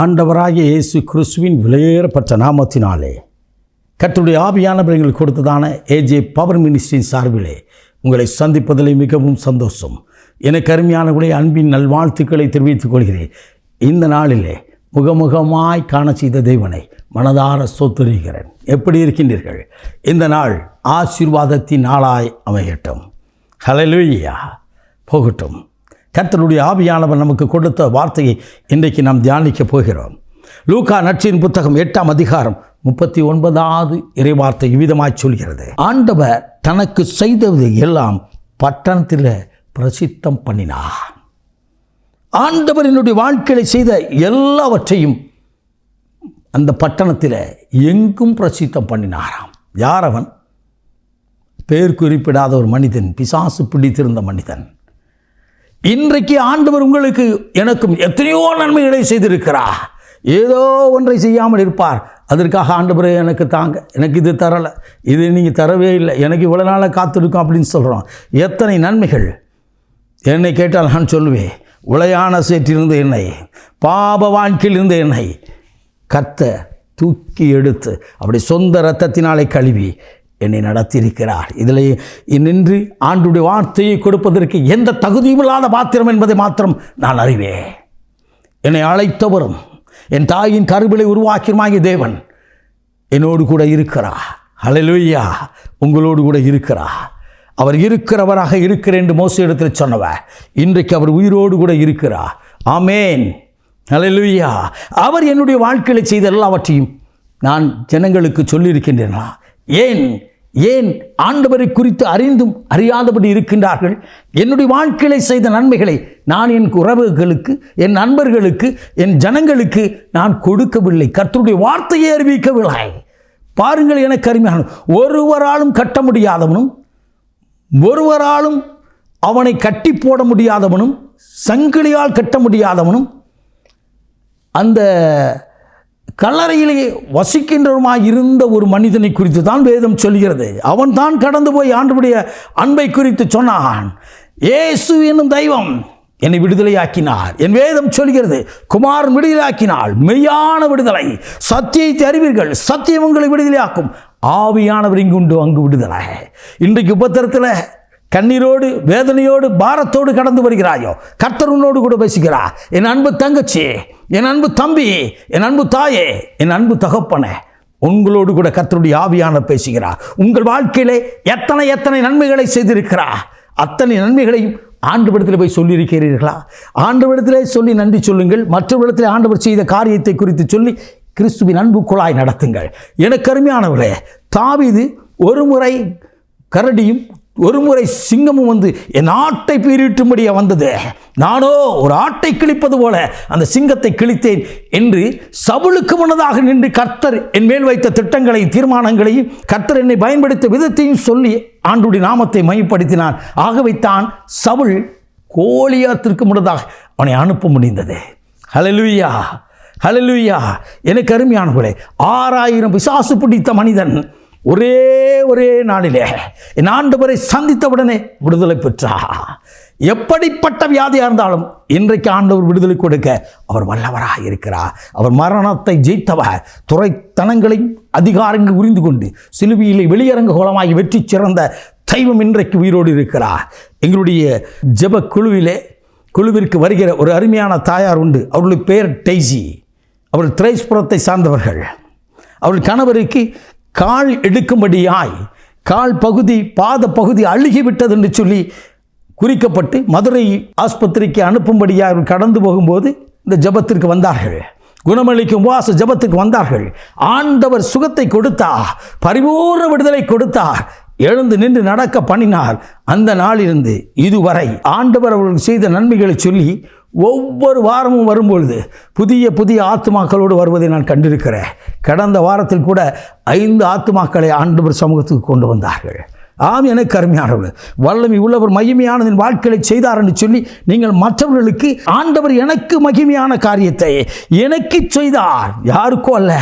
ஆண்டவராகிய இயேசு கிறிஸ்துவின் விலையேறப்பட்ட நாமத்தினாலே கர்த்தருடைய ஆவியானவர் எங்களுக்கு கொடுத்ததான ஏஜே பவர் மினிஸ்ட்ரியின் சார்பிலே உங்களை சந்திப்பதில் மிகவும் சந்தோஷம். எனக்கு அருமையானவர்களே, அன்பின் நல்வாழ்த்துக்களை தெரிவித்துக் கொள்கிறேன். இந்த நாளிலே முகமுகமாய் காண செய்த தேவனை மனதார ஸ்தோத்திரிக்கிறேன். எப்படி இருக்கின்றீர்கள்? இந்த நாள் ஆசீர்வாதத்தின் நாளாய் அமையட்டும். ஹல்லேலூயா. போகட்டும். கர்த்தருடைய ஆவியானவர் நமக்கு கொடுத்த வார்த்தையை இன்றைக்கு நாம் தியானிக்கப் போகிறோம். லூக்கா நற்செய்தியின் புத்தகம் 8ஆம் அதிகாரம் 39வது இறைவார்த்தை இவ்விதமாய் சொல்கிறது. ஆண்டவர் தனக்கு செய்தது எல்லாம் பட்டணத்தில் பிரசித்தம் பண்ணினார். ஆண்டவர் என்னுடைய வாழ்க்கையில் செய்த எல்லாவற்றையும் அந்த பட்டணத்தில் எங்கும் பிரசித்தம் பண்ணினாராம். யார் அவன்? பேர் குறிப்பிடாத ஒரு மனிதன், பிசாசு பிடித்திருந்த மனிதன். இன்றைக்கு ஆண்டவர் உங்களுக்கு எனக்கும் எத்தனையோ நன்மைகளை செய்திருக்கிறார். ஏதோ ஒன்றை செய்யாமல் இருப்பார். அதற்காக ஆண்டவரே எனக்கு தாங்க, எனக்கு இது தரலை, இது நீங்கள் தரவே இல்லை, எனக்கு இவ்வளோ நாளாக காத்திருக்கும் அப்படின்னு சொல்கிறோம். எத்தனை நன்மைகள்! என்னை கேட்டால் நான் சொல்லுவேன், உளையான சேற்றிலிருந்து என்னை, பாப வாழ்க்கையிலிருந்து என்னை கர்த்தர் தூக்கி எடுத்து அப்படி சொந்த இரத்தத்தினாலே கழுவி என்னை நடத்தியிருக்கிறார். இதில் நின்று ஆண்டுடைய வார்த்தையை கொடுப்பதற்கு எந்த தகுதியும் இல்லாத பாத்திரம் என்பதை மாத்திரம் நான் அறிவேன். என்னை அழைத்தவரும் என் தாயின் கருவிலை உருவாக்கியமாகிய தேவன் என்னோடு கூட இருக்கிறார். ஹல்லேலூயா. உங்களோடு கூட இருக்கிறார். அவர் இருக்கிறவராக இருக்கிறேன் என்று மோசேயிடத்தில் சொன்னவர் இன்றைக்கு அவர் உயிரோடு கூட இருக்கிறார். ஆமேன். ஹல்லேலூயா. அவர் என்னுடைய வாழ்க்கையில் செய்த எல்லாவற்றையும் நான் ஜனங்களுக்கு சொல்லியிருக்கின்றேனா? ஏன் ஆண்டவரை குறித்து அறிந்தும் அறியாதபடி இருக்கின்றார்கள்? என்னுடைய வாழ்க்கையில் செய்த நன்மைகளை நான் என் உறவுகளுக்கு, என் நண்பர்களுக்கு, என் ஜனங்களுக்கு நான் கொடுக்கவில்லை. கர்த்தருடைய வார்த்தையை அறிவிக்கவில்லை. பாருங்கள், எனக்கு அருமையான, ஒருவராலும் கட்ட முடியாதவனும், ஒருவராலும் அவனை கட்டி போட முடியாதவனும், சங்கிலியால் கட்ட முடியாதவனும், அந்த கல்லறையிலே வசிக்கின்றவருமாய் இருந்த ஒரு மனிதனை குறித்து தான் வேதம் சொல்கிறது. அவன் தான் கடந்து போய் ஆண்டவருடைய அன்பை குறித்து சொன்னான். இயேசு என்னும் தெய்வம் என்னை விடுதலையாக்கினார். என் வேதம் சொல்கிறது, குமாரன் விடுதலையாக்கினாள், மெய்யான விடுதலை. சத்தியத்தை அறிவீர்கள், சத்தியம் உங்களை விடுதலையாக்கும். ஆவியானவர் இங்குண்டு அங்கு விடுதலை. இன்றைக்கு உபத்திரத்தில் கண்ணீரோடு, வேதனையோடு, பாரத்தோடு கடந்து வருகிறாயோ, கர்த்தர் உன்னோடு கூட பேசுகிறார். என் அன்பு தங்கச்சி, என் அன்பு தம்பி, என் அன்பு தாயே, என் அன்பு தகப்பனே, உங்களோடு கூட கர்த்தருடைய ஆவியானவர் பேசுகிறார். உங்கள் வாழ்க்கையிலே எத்தனை நன்மைகளை செய்திருக்கிறார். அத்தனை நன்மைகளையும் ஆண்டவரிடத்தில் போய் சொல்லியிருக்கிறீர்களா? ஆண்டவரிடத்திலே சொல்லி நன்றி சொல்லுங்கள். மற்றவரிடத்தில் ஆண்டவர் செய்த காரியத்தை குறித்து சொல்லி கிறிஸ்துவின் அன்புக்குழாய் நடத்துங்கள். எனக்கு அருமையானவர்களே, தாவீது ஒரு முறை கரடியும் ஒரு முறை சிங்கமும் வந்து என் ஆட்டை பீரிட்டும்படியா வந்தது, நானோ ஒரு ஆட்டை கிழிப்பது போல அந்த சிங்கத்தை கிழித்தேன் என்று சவுலுக்கு முன்னதாக நின்று கர்த்தர் என் மேல் வைத்த திட்டங்களையும் தீர்மானங்களையும் கர்த்தர் என்னை பயன்படுத்த விதத்தையும் சொல்லி ஆண்டுடைய நாமத்தை மையப்படுத்தினான். ஆகவே தான் சவுல் கோலியாத்திற்கு முன்னதாக அவனை அனுப்ப முடிந்தது. ஹல்லேலூயா. ஹல்லேலூயா. எனக்கு அருமையானவர்களே, 6000 பிசாசு பிடித்த மனிதன் ஒரே நாளிலே என் ஆண்டவரை சந்தித்தவுடனே விடுதலை பெற்றார். எப்படிப்பட்ட வியாதியாக இருந்தாலும் இன்றைக்கு ஆண்டவர் விடுதலை கொடுக்க அவர் வல்லவராக இருக்கிறார். அவர் மரணத்தை ஜெயித்தவர். துறைத்தனங்களையும் அதிகாரங்கள் உரிந்து கொண்டு சிலுவையிலே வெளியரங்க கோலமாகி வெற்றி சிறந்த தெய்வம் இன்றைக்கு உயிரோடு இருக்கிறார். எங்களுடைய ஜெப குழுவிற்கு வருகிற ஒரு அருமையான தாயார் உண்டு. அவர்களுடைய பெயர் டெய்சி. அவர்கள் திரைஸ்புரத்தை சார்ந்தவர்கள். அவர்கள் கணவருக்கு கால் எடுக்கும்படியாய் கால் பகுதி, பாத பகுதி அழுகிவிட்டது என்று சொல்லி குறிக்கப்பட்டு மதுரை ஆஸ்பத்திரிக்கு அனுப்பும்படியாக அவர்கள் கடந்து போகும்போது இந்த ஜபத்திற்கு வந்தார்கள். குணமளிக்கும் உபவாச ஜபத்துக்கு வந்தார்கள். ஆண்டவர் சுகத்தை கொடுத்தார், பரிபூர்ண விடுதலை கொடுத்தார், எழுந்து நின்று நடக்க பண்ணினார். அந்த நாளிலிருந்து இதுவரை ஆண்டவர் அவர்களுக்கு செய்த நன்மைகளை சொல்லி ஒவ்வொரு வாரமும் வரும்பொழுது புதிய ஆத்துமாக்களோடு வருவதை நான் கண்டிருக்கிறேன். கடந்த வாரத்தில் கூட 5 ஆத்துமாக்களை ஆண்டவர் சமூகத்துக்கு கொண்டு வந்தார்கள். ஆம், எனக்கு அருமையானவர்கள், வல்லமை உள்ளவர் மகிமையானதின் வாழ்க்கையை செய்தார் என்று சொல்லி நீங்கள் மற்றவர்களுக்கு ஆண்டவர் எனக்கு மகிமையான காரியத்தை எனக்கு செய்தார், யாருக்கோ அல்ல,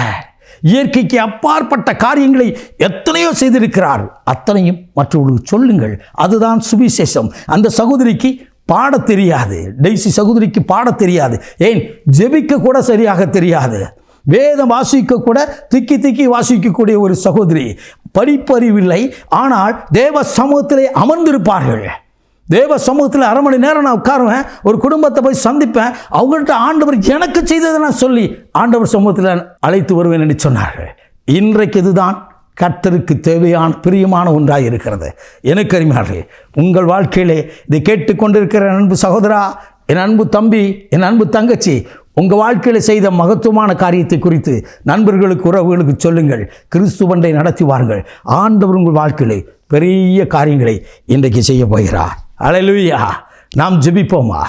இயற்கைக்கு அப்பாற்பட்ட காரியங்களை எத்தனையோ செய்திருக்கிறார். அத்தனையும் மற்றவர்களுக்கு சொல்லுங்கள். அதுதான் சுவிசேஷம். அந்த சகோதரிக்கு பாடத் தெரியாது. டெய்ஸி சகோதரிக்கு பாடத் தெரியாது. ஏன், ஜெபிக்க கூட சரியாக தெரியாது. வேதம் வாசிக்க கூட திக்கி திக்கி வாசிக்கக்கூடிய ஒரு சகோதரி. படிப்பறிவில்லை, ஆனால் தேவ சமூகத்திலே அமர்ந்திருப்பார்கள். தேவ சமூகத்தில் 1/2 மணி நேரம் நான் உட்காருவேன், ஒரு குடும்பத்தை போய் சந்திப்பேன், அவங்கள்ட்ட ஆண்டவர் எனக்கு செய்ததை நான் சொல்லி ஆண்டவர் சமூகத்தில் அழைத்து வருவேன் என்று சொன்னார்கள். இன்றைக்கு இதுதான் கர்த்தருக்கு தேவையான பிரியமான ஒன்றாக இருக்கிறது. எனக்கு அருமையானவர்களே, உங்கள் வாழ்க்கையிலே இதை கேட்டுக்கொண்டிருக்கிற என் அன்பு சகோதரா, என் அன்பு தம்பி, என் அன்பு தங்கச்சி, உங்கள் வாழ்க்கையில் செய்த மகத்துவமான காரியத்தை குறித்து நண்பர்களுக்கு, உறவுகளுக்கு சொல்லுங்கள். கிறிஸ்துவண்டை நடத்துவார்கள். ஆண்டவர் உங்கள் வாழ்க்கையிலே பெரிய காரியங்களை இன்றைக்கு செய்ய போகிறார். அல்லேலூயா. நாம் ஜெபிப்போமா?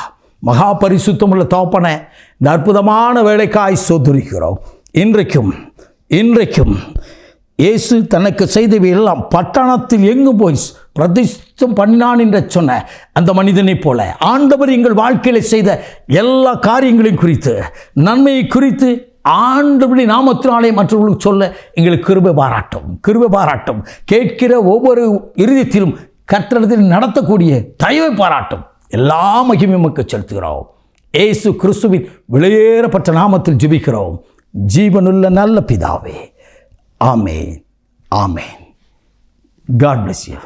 மகா பரிசுத்தமுள்ள தகப்பனே, இந்த அற்புதமான வேலைக்காய் ஸ்தோத்திரிக்கிறோம். இன்றைக்கும் இயேசு தனக்கு செய்தவை எல்லாம் பட்டணத்தில் எங்கும் போய் பிரதிஷ்டம் பண்ணினான் என்று சொன்ன அந்த மனிதனைப் போல ஆண்டவர் எங்கள் வாழ்க்கையில் செய்த எல்லா காரியங்களையும் குறித்து, நன்மையை குறித்து ஆண்டவருடைய நாமத்தினாலே மற்றவர்களுக்கு சொல்ல எங்களுக்கு கிருபை பாராட்டும். கேட்கிற ஒவ்வொரு இருதயத்திலும் கர்த்தரிடத்தில் நடத்தக்கூடிய தயவை பாராட்டும். எல்லா மகிமையும் உமக்கு செலுத்துகிறோம். இயேசு கிறிஸ்துவின் விலையேறப்பட்ட நாமத்தில் ஜெபிக்கிறோம், ஜீவனுள்ள நல்ல பிதாவே. ஆமென். God bless you.